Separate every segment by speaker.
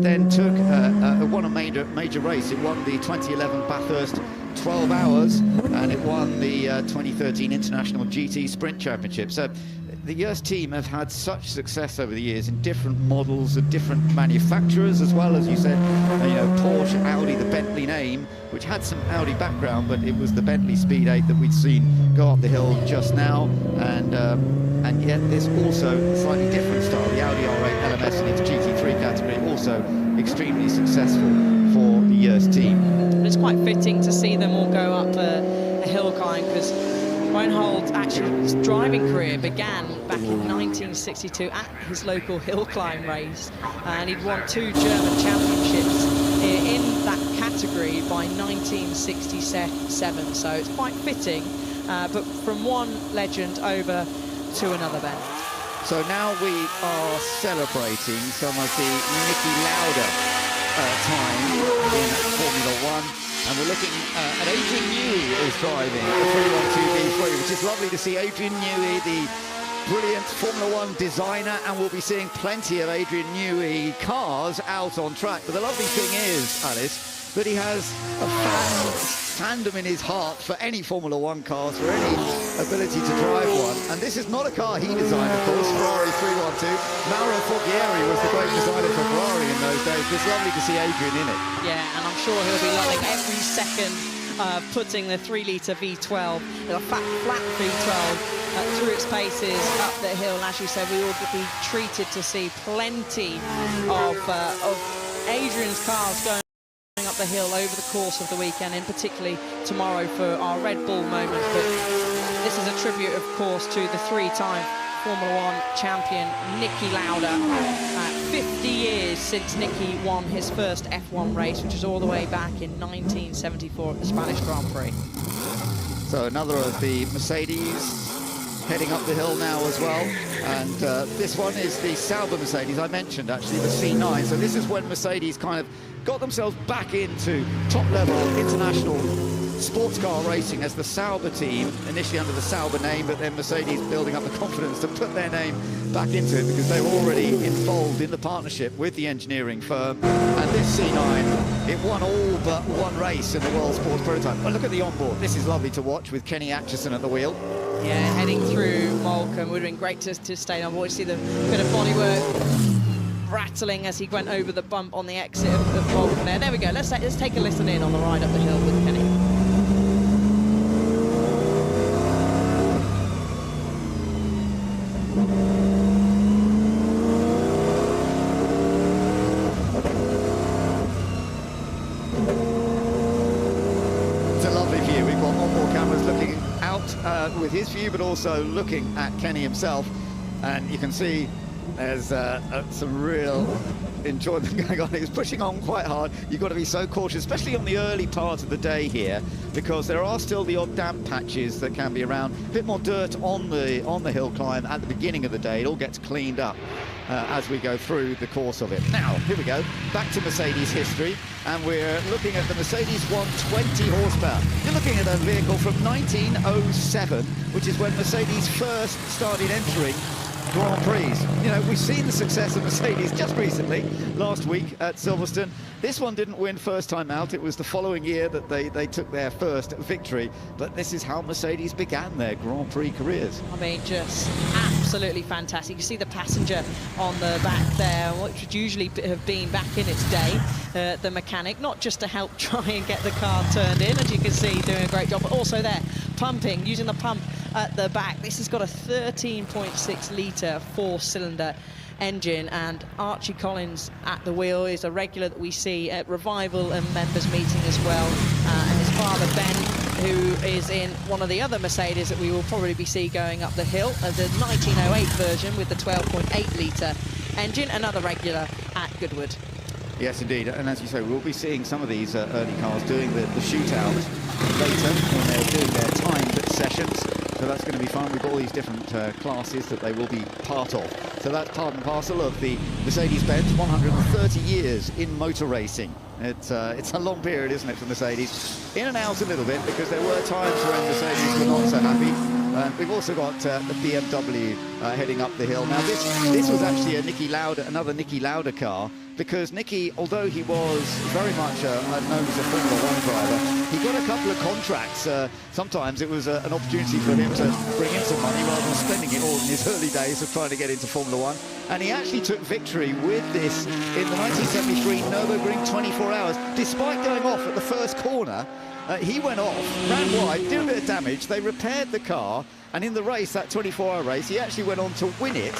Speaker 1: then won a major race. It won the 2011 Bathurst 12 Hours, and it won the 2013 International GT Sprint Championship. So the US team have had such success over the years in different models of different manufacturers, as well as you said, Porsche, Audi, the Bentley name, which had some Audi background, but it was the Bentley Speed 8 that we'd seen go up the hill just now, and yet there's also a slightly different style, the Audi R8 LMS in its GT3 category, also extremely successul for the US team.
Speaker 2: It's quite fitting to see them all go up a hill climb, because Reinhold's actual driving career began back in 1962 at his local hill climb race, and he'd won 2 German championships in that category by 1967, so it's quite fitting, but from one legend over to another, Ben.
Speaker 1: So now we are celebrating some of the Niki Lauda time in Formula 1. And we're looking at Adrian Newey is driving the 312 B3, which is lovely to see. Adrian Newey, the brilliant Formula 1 designer, and we'll be seeing plenty of Adrian Newey cars out on track. But the lovely thing is, Alice, that he has a fandom in his heart for any Formula 1 cars, for any ability to drive one. And this is not a car he designed, of course, Ferrari 312. Mauro Foggieri was the great designer for Ferrari in those days. It's lovely to see Adrian in it.
Speaker 2: Yeah, and I'm sure he'll be loving every second putting the 3-litre V12, a flat V12, through its paces up the hill. And as you said, we will be treated to see plenty of Adrian's cars going up the hill over the course of the weekend, and particularly tomorrow for our Red Bull moment. But this is a tribute, of course, to the 3-time Formula 1 champion Niki Lauda. 50 years since Niki won his first F1 race, which was all the way back in 1974 at the Spanish Grand Prix.
Speaker 1: So another of the Mercedes heading up the hill now as well, and this one is the Sauber Mercedes. I mentioned actually the C9, so this is when Mercedes kind of got themselves back into top-level international sports car racing as the Sauber team, initially under the Sauber name, but then Mercedes building up the confidence to put their name back into it, because they were already involved in the partnership with the engineering firm. And this C9, it won all but one race in the World Sports Prototype. But look at the onboard. This is lovely to watch with Kenny Atchison at the wheel.
Speaker 2: Yeah, heading through Moulton. Would have been great to stay on board. See the bit of bodywork rattling as he went over the bump on the exit of Moulton there. There we go. Let's take a listen in on the ride up the hill with Kenny.
Speaker 1: With his view, but also looking at Kenny himself, and you can see there's some real enjoyment going on. He's pushing on quite hard. You've got to be so cautious, especially on the early part of the day here, because there are still the odd damp patches that can be around. A bit more dirt on the hill climb at the beginning of the day. It all gets cleaned up as we go through the course of it. Now, here we go, back to Mercedes history, and we're looking at the Mercedes 120 horsepower. You're looking at a vehicle from 1907, which is when Mercedes first started entering Grand Prix. You know, we've seen the success of Mercedes just recently, last week at Silverstone. This one didn't win first time out. It was the following year that they took their first victory. But this is how Mercedes began their Grand Prix careers.
Speaker 2: I mean, just absolutely fantastic. You see the passenger on the back there, which would usually have been back in its day, the mechanic, not just to help try and get the car turned in, as you can see, doing a great job, but also there, pumping, using the pump at the back. This has got a 13.6 litre 4-cylinder engine, and Archie Collins at the wheel is a regular that we see at Revival and members meeting as well, and his father Ben, who is in one of the other Mercedes that we will probably be seeing going up the hill, the 1908 version with the 12.8 litre engine, another regular at Goodwood.
Speaker 1: Yes, indeed, and as you say, we'll be seeing some of these early cars doing the shootout later when they're doing their timed sessions. So that's going to be fun. We've got all these different classes that they will be part of. So that's part and parcel of the Mercedes-Benz 130 years in motor racing. It's a long period, isn't it, for Mercedes? In and out a little bit, because there were times when Mercedes were not so happy. We've also got the BMW heading up the hill. Now, this was actually a Niki Lauda, another Niki Lauda car, because Nicky, although he was very much known as a Formula One driver, he got a couple of contracts. Sometimes it was an opportunity for him to bring in some money rather than spending it all in his early days of trying to get into Formula One. And he actually took victory with this in the 1973 Nürburgring 24 Hours. Despite going off at the first corner, he went off, ran wide, did a bit of damage. They repaired the car, and in the race, that 24-hour race, he actually went on to win it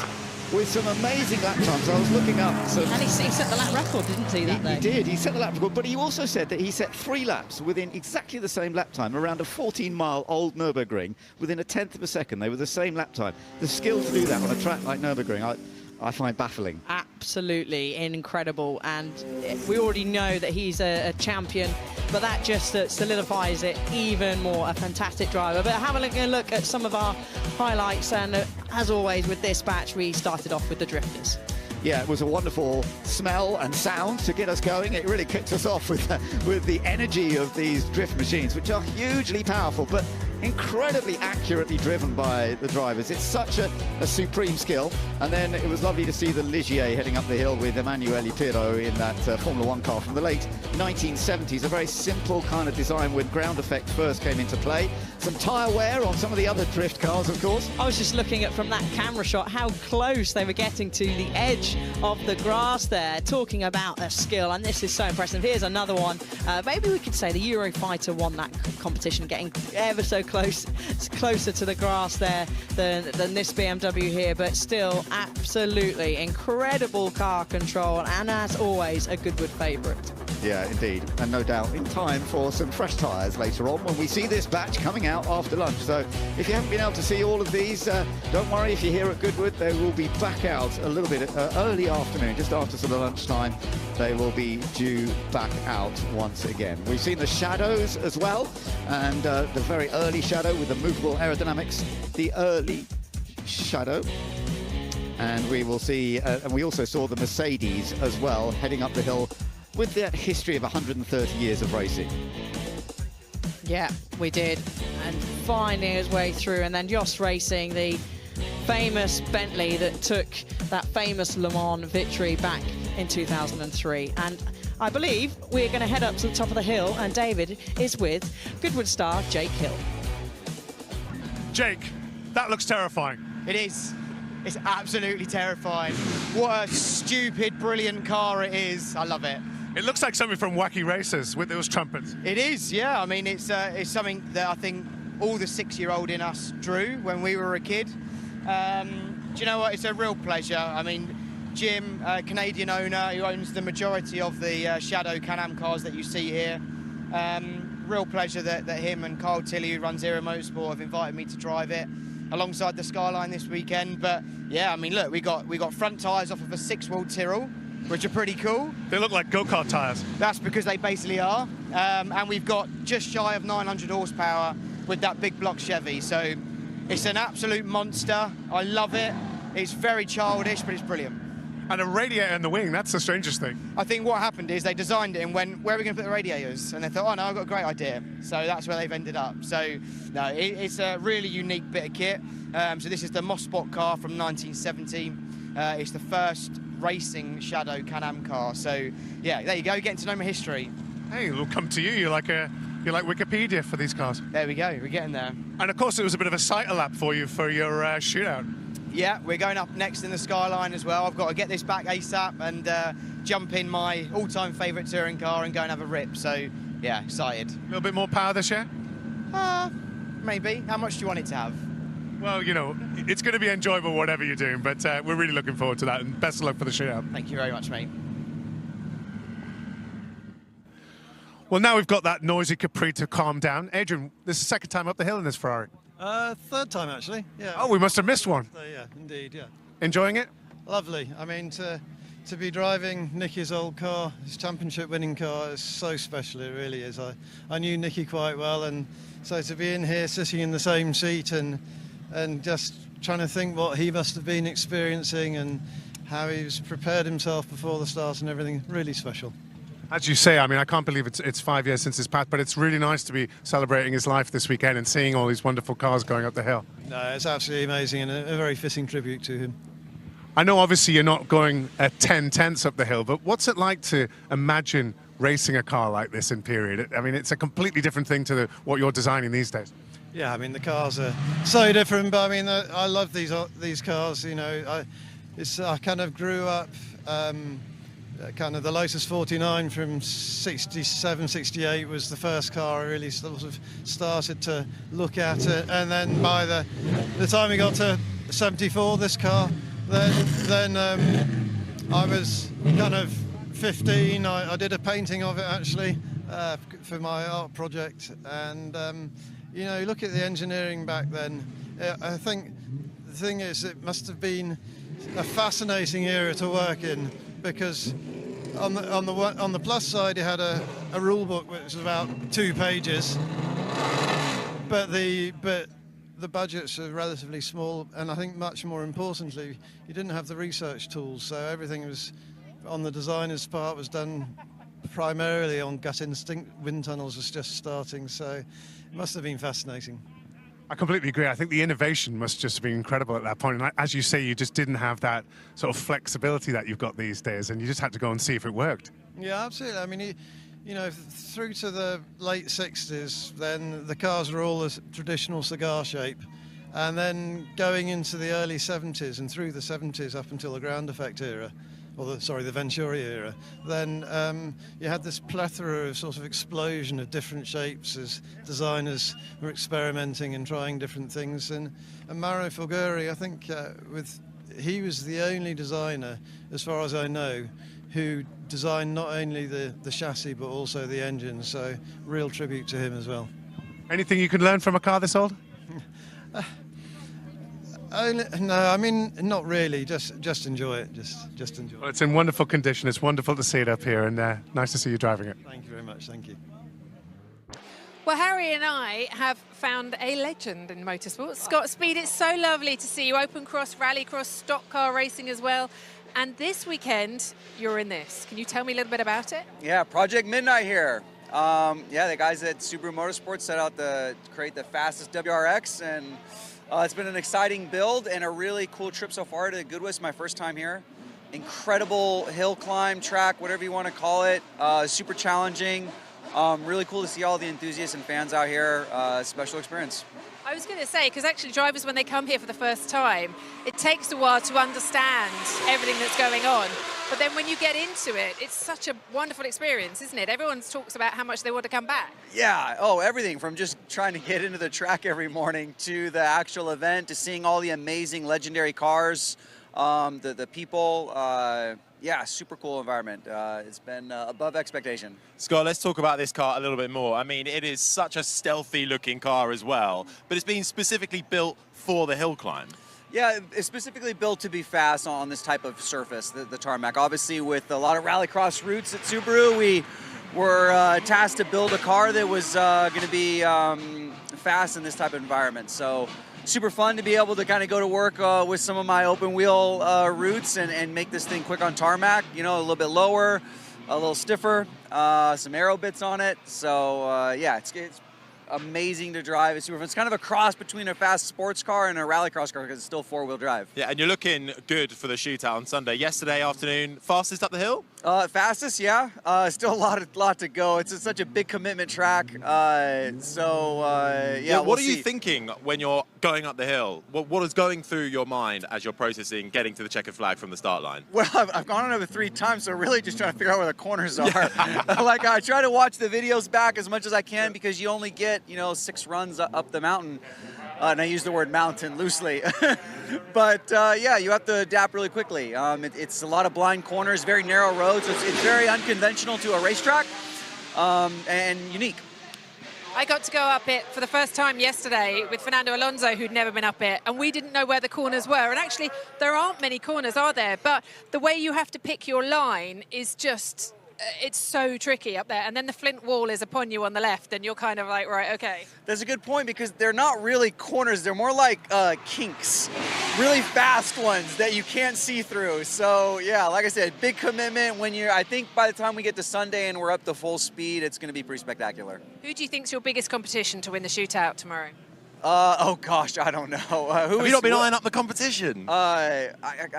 Speaker 1: with some amazing lap times. I was looking up some...
Speaker 2: And he set the lap record, didn't he, that day?
Speaker 1: He did. He set the lap record, but he also said that he set 3 laps within exactly the same lap time around a 14-mile old Nürburgring within a tenth of a second. They were the same lap time. The skill to do that on a track like Nürburgring, I find baffling.
Speaker 2: Absolutely incredible, and we already know that he's a champion, but that just solidifies it even more. A fantastic driver. But have a look at some of our highlights, and as always with this batch, we started off with the drifters.
Speaker 1: Yeah, it was a wonderful smell and sound to get us going. It really kicked us off with the energy of these drift machines, which are hugely powerful, but incredibly accurately driven by the drivers. It's such a supreme skill. And then it was lovely to see the Ligier heading up the hill with Emanuele Pirro in that Formula One car from the late 1970s. A very simple kind of design when ground effect first came into play. Some tyre wear on some of the other drift cars, of course.
Speaker 2: I was just looking at from that camera shot how close they were getting to the edge of the grass there, talking about their skill, and this is so impressive. Here's another one. Maybe we could say the Eurofighter won that competition, getting ever so closer to the grass there than this BMW here, but still absolutely incredible car control, and as always a Goodwood favourite.
Speaker 1: Yeah, indeed, and no doubt in time for some fresh tyres later on when we see this batch coming out after lunch. So if you haven't been able to see all of these, don't worry, if you're here at Goodwood, they will be back out a little bit early afternoon, just after sort of lunchtime. They will be due back out once again. We've seen the shadows as well, and the very early shadow with the movable aerodynamics, the early shadow. And we will see, and we also saw the Mercedes as well, heading up the hill with that history of 130 years of racing.
Speaker 2: Yeah, we did. And finding his way through, and then Jost Racing, the famous Bentley that took that famous Le Mans victory back in 2003. And I believe we're going to head up to the top of the hill, and David is with Goodwood star Jake Hill.
Speaker 3: Jake, that looks terrifying.
Speaker 4: It is. It's absolutely terrifying. What a stupid, brilliant car it is. I love it.
Speaker 3: It looks like something from Wacky Races with those trumpets.
Speaker 4: It is, yeah. I mean, it's something that I think all the 6-year-old in us drew when we were a kid. Do you know what? It's a real pleasure. I mean, Jim, Canadian owner, who owns the majority of the Shadow Can-Am cars that you see here. Real pleasure that him and Kyle Tilley, who runs Era Motorsport, have invited me to drive it alongside the Skyline this weekend. But yeah, I mean, look, we got front tyres off of a 6-wheel Tyrrell, which are pretty cool.
Speaker 3: They look like go-kart tyres.
Speaker 4: That's because they basically are. And we've got just shy of 900 horsepower with that big block Chevy. So it's an absolute monster. I love it. It's very childish, but it's brilliant.
Speaker 3: And a radiator in the wing, that's the strangest thing.
Speaker 4: I think what happened is they designed it and went, where are we going to put the radiators? And they thought, oh no, I've got a great idea. So that's where they've ended up. So no, it's a really unique bit of kit. So this is the Mospot car from 1970. It's the first racing Shadow Can-Am car. So yeah, there you go, getting to know my history.
Speaker 3: Hey, we'll come to you. You're like Wikipedia for these cars.
Speaker 4: There we go, we're getting there.
Speaker 3: And of course, it was a bit of a sighter lap for you for your shootout.
Speaker 4: Yeah, we're going up next in the Skyline as well. I've got to get this back ASAP and jump in my all-time favourite touring car and go and have a rip. So yeah, excited.
Speaker 3: A little bit more power this year?
Speaker 4: Maybe. How much do you want it to have?
Speaker 3: Well, you know, it's going to be enjoyable whatever you're doing, but we're really looking forward to that, and best of luck for the shootout.
Speaker 4: Thank you very much, mate.
Speaker 3: Well, now we've got that noisy Capri to calm down. Adrian, this is the second time up the hill in this Ferrari.
Speaker 5: Third time, actually. Yeah.
Speaker 3: Oh, we must have missed one.
Speaker 5: Yeah, indeed, yeah.
Speaker 3: Enjoying it?
Speaker 5: Lovely. I mean, to be driving Nicky's old car, his championship-winning car, is so special. It really is. I knew Nicky quite well, and so to be in here, sitting in the same seat, and just trying to think what he must have been experiencing and how he's prepared himself before the start and everything, really special.
Speaker 3: As you say, I mean, I can't believe it's 5 years since his path, but it's really nice to be celebrating his life this weekend and seeing all these wonderful cars going up the hill.
Speaker 5: No, it's absolutely amazing and a very fitting tribute to him.
Speaker 3: I know obviously you're not going at 10/10 up the hill, but what's it like to imagine racing a car like this in period? I mean, it's a completely different thing to what you're designing these days.
Speaker 5: Yeah, I mean the cars are so different, but I mean I love these cars. You know, I kind of grew up. Kind of the Lotus 49 from 67, 68 was the first car I really sort of started to look at it, and then by the time we got to 74, this car, then I was kind of 15. I did a painting of it actually for my art project, and you know, look at the engineering back then. I think the thing is, it must have been a fascinating era to work in, because on the plus side, you had a rule book which was about 2 pages, but the budgets are relatively small, and I think much more importantly, you didn't have the research tools, so everything was on the designer's part was done primarily on gut instinct. Wind tunnels was just starting, so it must have been fascinating.
Speaker 3: I completely agree. I think the innovation must just have been incredible at that point. And as you say, you just didn't have that sort of flexibility that you've got these days, and you just had to go and see if it worked.
Speaker 5: Yeah, absolutely. I mean, you know, through to the late 60s, then the cars were all a traditional cigar shape. And then going into the early 70s and through the 70s up until the ground effect era, or the Venturi era, then you had this plethora of sort of explosion of different shapes as designers were experimenting and trying different things. And Mauro Fulguri, I think he was the only designer, as far as I know, who designed not only the chassis but also the engine, so real tribute to him as well.
Speaker 3: Anything you can learn from a car this old?
Speaker 5: No, I mean, not really. Just enjoy it. Just enjoy it.
Speaker 3: Well, it's in wonderful condition. It's wonderful to see it up here, and nice to see you driving it.
Speaker 5: Thank you very much. Thank you.
Speaker 6: Well, Harry and I have found a legend in motorsport. Scott Speed, it's so lovely to see you. Open cross, rallycross, stock car racing as well. And this weekend, you're in this. Can you tell me a little bit about it?
Speaker 7: Yeah, Project Midnight here. Yeah, the guys at Subaru Motorsports set out to create the fastest WRX, and it's been an exciting build and a really cool trip so far to Goodwood. It's my first time here. Incredible hill climb track, whatever you want to call it. Super challenging. Really cool to see all the enthusiasts and fans out here. Special experience.
Speaker 6: I was going to say, because actually drivers, when they come here for the first time, it takes a while to understand everything that's going on. But then when you get into it, it's such a wonderful experience, isn't it? Everyone talks about how much they want to come back.
Speaker 7: Yeah, everything from just trying to get into the track every morning to the actual event to seeing all the amazing legendary cars, the people. Yeah, super cool environment. It's been above expectation.
Speaker 8: Scott, let's talk about this car a little bit more. I mean, it is such a stealthy looking car as well, but it's been specifically built for the hill climb.
Speaker 7: Yeah, it's specifically built to be fast on this type of surface, the tarmac. Obviously, with a lot of rallycross roots at Subaru, we were tasked to build a car that was going to be fast in this type of environment. So super fun to be able to kind of go to work with some of my open wheel roots and make this thing quick on tarmac, you know, a little bit lower, a little stiffer, some aero bits on it. So yeah, it's amazing to drive. It's super fun. It's kind of a cross between a fast sports car and a rallycross car because it's still 4-wheel drive.
Speaker 8: Yeah, and you're looking good for the shootout on Sunday. Yesterday afternoon, fastest up the hill?
Speaker 7: Fastest, yeah. Still a lot to go. It's such a big commitment track. Yeah.
Speaker 8: What are you thinking when you're going up the hill? What is going through your mind as you're processing getting to the checkered flag from the start line?
Speaker 7: Well, I've gone on over 3 times, so really just trying to figure out where the corners are. Like I try to watch the videos back as much as I can because you only get 6 runs up the mountain. And I use the word mountain loosely. But yeah, you have to adapt really quickly. It's a lot of blind corners, very narrow roads. So it's very unconventional to a racetrack and unique.
Speaker 6: I got to go up it for the first time yesterday with Fernando Alonso, who'd never been up it, and we didn't know where the corners were. And actually, there aren't many corners, are there? But the way you have to pick your line is just... it's so tricky up there, and then the flint wall is upon you on the left, and you're kind of like, right, okay.
Speaker 7: That's a good point because they're not really corners. They're more like kinks, really fast ones that you can't see through. So yeah, like I said, big commitment. I think by the time we get to Sunday and we're up to full speed, it's going to be pretty spectacular.
Speaker 6: Who do you think's your biggest competition to win the shootout tomorrow?
Speaker 7: Oh gosh, I don't know.
Speaker 8: Have you not been eyeing up the competition?
Speaker 7: I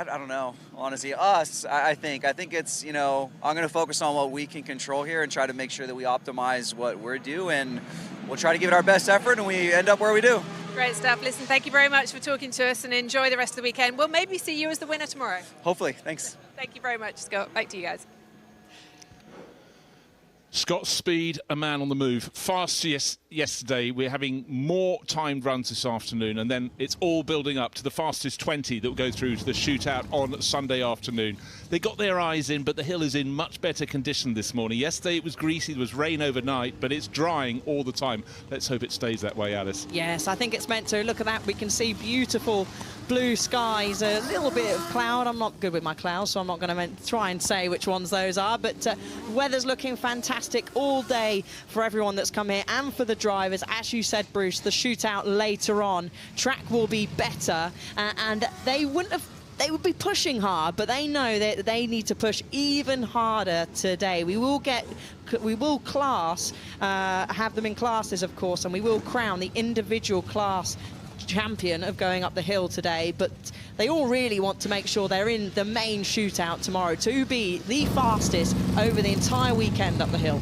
Speaker 7: don't know. Honestly, us. I think it's, you know, I'm going to focus on what we can control here and try to make sure that we optimize what we're doing, and we'll try to give it our best effort, and we end up where we do.
Speaker 6: Great stuff. Listen, thank you very much for talking to us, and enjoy the rest of the weekend. We'll maybe see you as the winner tomorrow.
Speaker 7: Hopefully. Thanks.
Speaker 6: Thank you very much, Scott. Back to you guys.
Speaker 9: Scott Speed, a man on the move. Fast yesterday. We're having more timed runs this afternoon, and then it's all building up to the fastest 20 that will go through to the shootout on Sunday afternoon. They got their eyes in, but the hill is in much better condition this morning. Yesterday it was greasy, there was rain overnight, but it's drying all the time. Let's hope it stays that way, Alice.
Speaker 2: Yes, I think it's meant to. Look at that. We can see beautiful blue skies, a little bit of cloud. I'm not good with my clouds, so I'm not going to try and say which ones those are, but weather's looking fantastic all day for everyone that's come here and for the drivers. As you said, Bruce, the shootout later on, track will be better, and they would be pushing hard, but they know that they need to push even harder today. We will class, have them in classes, of course, and we will crown the individual class champion of going up the hill today, but they all really want to make sure they're in the main shootout tomorrow to be the fastest over the entire weekend up the hill.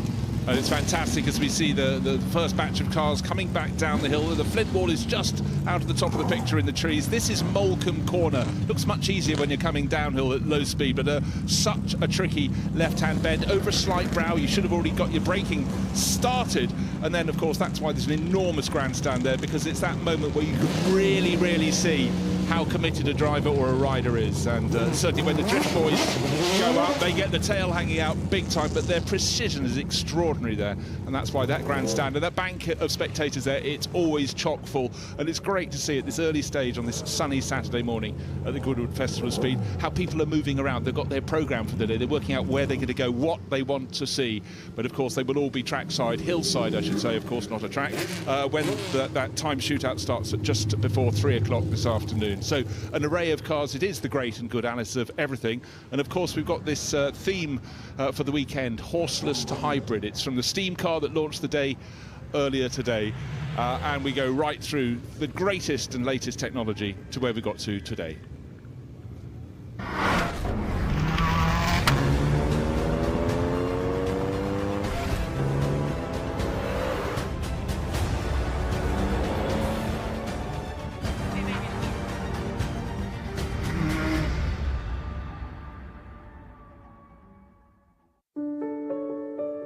Speaker 9: And it's fantastic as we see the first batch of cars coming back down the hill. The flint wall is just out of the top of the picture in the trees. This is Molecombe Corner. Looks much easier when you're coming downhill at low speed, but such a tricky left-hand bend over a slight brow. You should have already got your braking started. And then, of course, that's why there's an enormous grandstand there, because it's that moment where you can really, really see how committed a driver or a rider is. And certainly when the drift boys go up, they get the tail hanging out big time, but their precision is extraordinary there. And that's why that grandstand and that bank of spectators there, it's always chock full. And it's great to see at this early stage on this sunny Saturday morning at the Goodwood Festival of Speed, how people are moving around. They've got their programme for the day. They're working out where they're going to go, what they want to see. But of course, they will all be trackside, hillside, I should say, of course, not a track, when that time shootout starts at just before 3 o'clock this afternoon. So an array of cars. It is the great and good Alice of everything. And of course we've got this theme for the weekend, horseless to hybrid. It's from the steam car that launched the day earlier today, and we go right through the greatest and latest technology to where we got to today.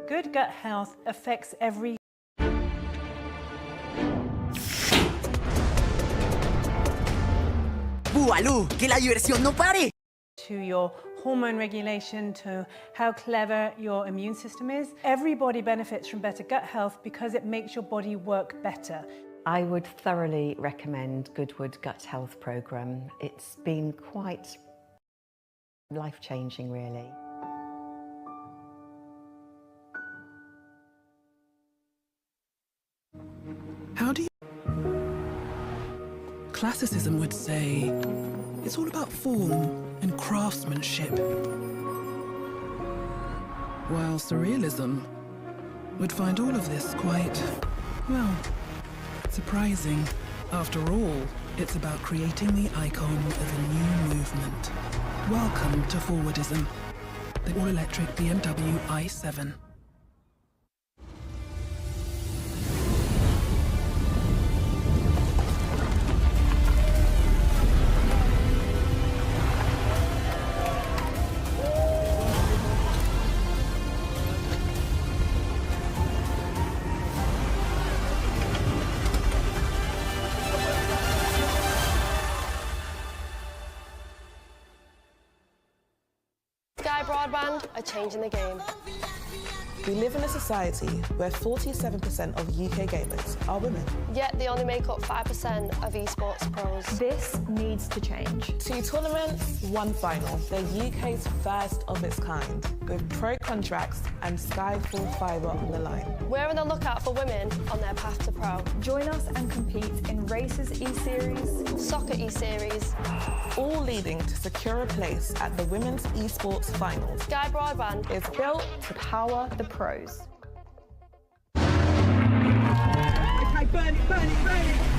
Speaker 10: Good gut health affects every...
Speaker 11: ¡Búalú! ¡Que la diversión no pare!
Speaker 10: To your hormone regulation, to how clever your immune system is. Everybody benefits from better gut health because it makes your body work better.
Speaker 12: I would thoroughly recommend Goodwood Gut Health Programme. It's been quite life-changing, really.
Speaker 13: How do you... Classicism would say it's all about form and craftsmanship, while surrealism would find all of this quite, well, surprising. After all, it's about creating the icon of a new movement. Welcome to Forwardism, the all-electric BMW i7.
Speaker 14: Broadband are changing the game.
Speaker 15: We live in a society where 47% of UK gamers are women.
Speaker 14: Yet they only make up 5% of esports pros.
Speaker 15: This needs to change. 2 tournaments, 1 final. The UK's first of its kind, with pro contracts and Skyfall Fibre on the line.
Speaker 14: We're on the lookout for women on their path to pro.
Speaker 15: Join us and compete in Races E-Series,
Speaker 14: Soccer E-Series,
Speaker 15: all leading to secure a place at the Women's Esports Finals.
Speaker 14: Sky Broadband
Speaker 15: is built to power the pros.
Speaker 16: Okay, burn it, burn it, burn it!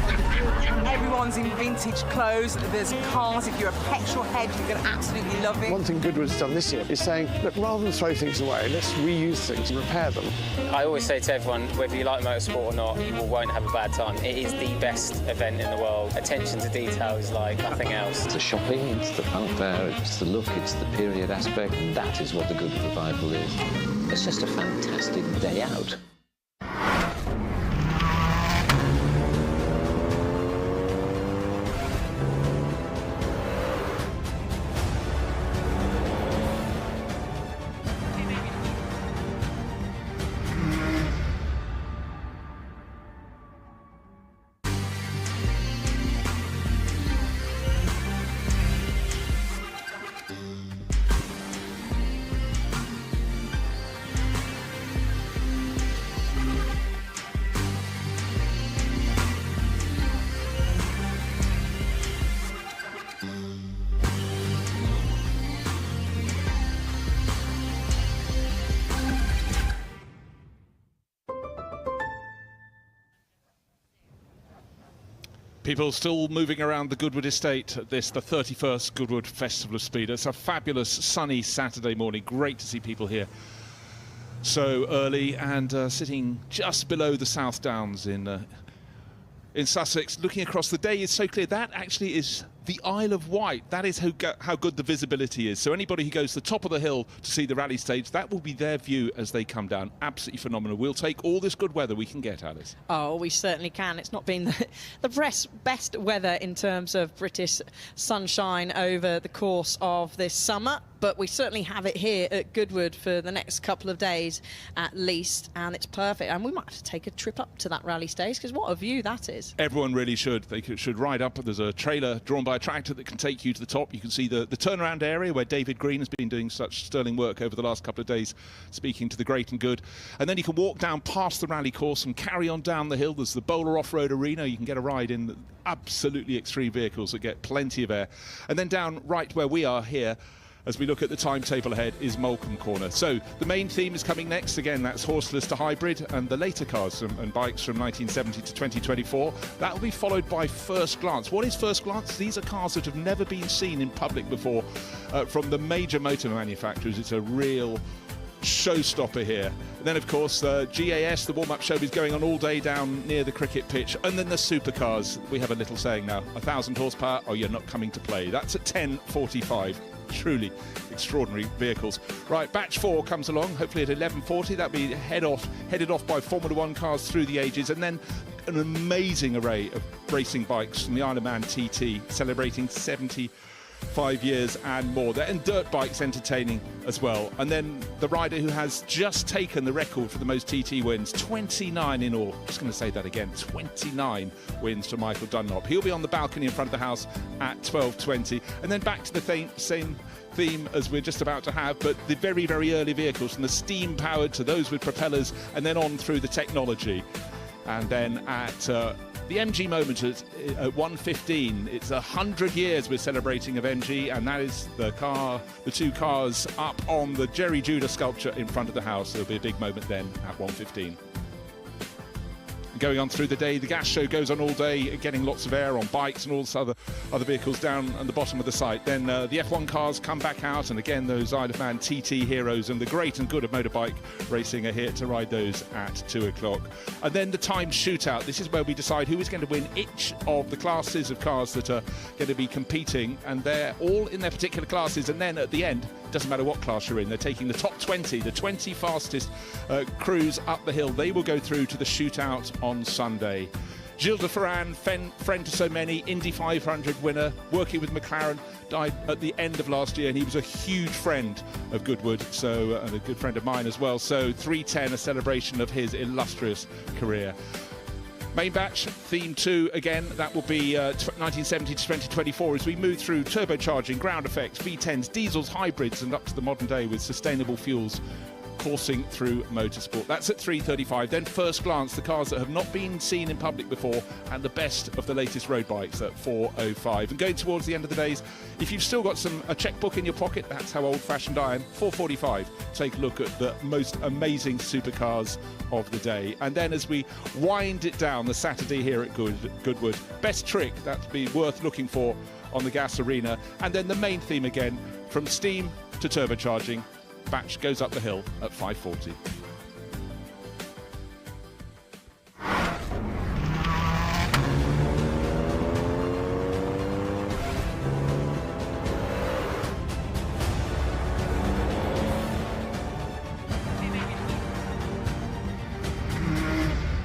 Speaker 16: Everyone's in vintage clothes. There's cars. If you're a petrol head, you're going to absolutely love it.
Speaker 17: One thing Goodwood's done this year is saying, look, rather than throw things away, let's reuse things and repair them.
Speaker 18: I always say to everyone, whether you like motorsport or not, you won't have a bad time. It is the best event in the world. Attention to detail is like nothing else.
Speaker 19: It's the shopping, it's the fanfare, it's the look, it's the period aspect. That is what the Goodwood Revival is. It's just a fantastic day out.
Speaker 9: People still moving around the Goodwood estate at this, the 31st Goodwood Festival of Speed. It's a fabulous sunny Saturday morning. Great to see people here so early, and sitting just below the South Downs in Sussex, looking across. The day is so clear. That actually is the Isle of Wight. That is how good the visibility is. So anybody who goes to the top of the hill to see the rally stage, that will be their view as they come down. Absolutely phenomenal. We'll take all this good weather we can get, Alice.
Speaker 2: Oh, we certainly can. It's not been the best weather in terms of British sunshine over the course of this summer, but we certainly have it here at Goodwood for the next couple of days at least, and it's perfect. And we might have to take a trip up to that rally stage, because what a view that is.
Speaker 9: Everyone really should. They should ride up. There's a trailer drawn by a tractor that can take you to the top. You can see the turnaround area where David Green has been doing such sterling work over the last couple of days, speaking to the great and good. And then you can walk down past the rally course and carry on down the hill. There's the Bowler Off-Road Arena. You can get a ride in absolutely extreme vehicles that get plenty of air. And then down right where we are here, as we look at the timetable ahead, is Molecombe Corner. So the main theme is coming next. Again, that's horseless to hybrid, and the later cars and bikes from 1970 to 2024. That will be followed by First Glance. What is First Glance? These are cars that have never been seen in public before from the major motor manufacturers. It's a real showstopper here. And then, of course, GAS, the warm-up show, is going on all day down near the cricket pitch. And then the supercars. We have a little saying now, 1,000 horsepower, or you're not coming to play. That's at 10:45. Truly extraordinary vehicles. Right, batch 4 comes along, hopefully at 11:40. That'll be headed off by Formula 1 cars through the ages, and then an amazing array of racing bikes from the Isle of Man TT, celebrating 75 years and more. And dirt bikes entertaining as well. And then the rider who has just taken the record for the most TT wins, 29 in all. Just going to say that again, 29 wins for Michael Dunlop. He'll be on the balcony in front of the house at 12:20. And then back to the same theme as we're just about to have, but the very, very early vehicles, from the steam-powered to those with propellers, and then on through the technology. And then at the MG moment at 1:15, it's 100 years we're celebrating of MG, and that is the two cars up on the Jerry Judah sculpture in front of the house. There'll be a big moment then at 1:15. Going on through the day, the gas show goes on all day, getting lots of air on bikes and all this other vehicles down at the bottom of the site. Then the F1 cars come back out, and again those Isle of Man TT heroes and the great and good of motorbike racing are here to ride those at 2 o'clock. And then the time shootout. This is where we decide who is going to win each of the classes of cars that are going to be competing, and they're all in their particular classes. And then at the end, doesn't matter what class you're in, they're taking the top 20, the 20 fastest crews up the hill. They will go through to the shootout on Sunday. Gilles de Ferran, friend to so many, Indy 500 winner, working with McLaren, died at the end of last year, and he was a huge friend of Goodwood, so and a good friend of mine as well. So 310, a celebration of his illustrious career. Main batch, theme 2, again, that will be 1970 to 2024 as we move through turbocharging, ground effects, V10s, diesels, hybrids, and up to the modern day with sustainable fuels coursing through motorsport. That's at 3:35. Then First Glance, the cars that have not been seen in public before, and the best of the latest road bikes at 4:05. And going towards the end of the days, if you've still got a checkbook in your pocket, that's how old-fashioned I am, 4:45. Take a look at the most amazing supercars of the day. And then as we wind it down, the Saturday here at Goodwood, best trick, that'd be worth looking for on the gas arena. And then the main theme again, from steam to turbocharging, batch goes up the hill at 5:40.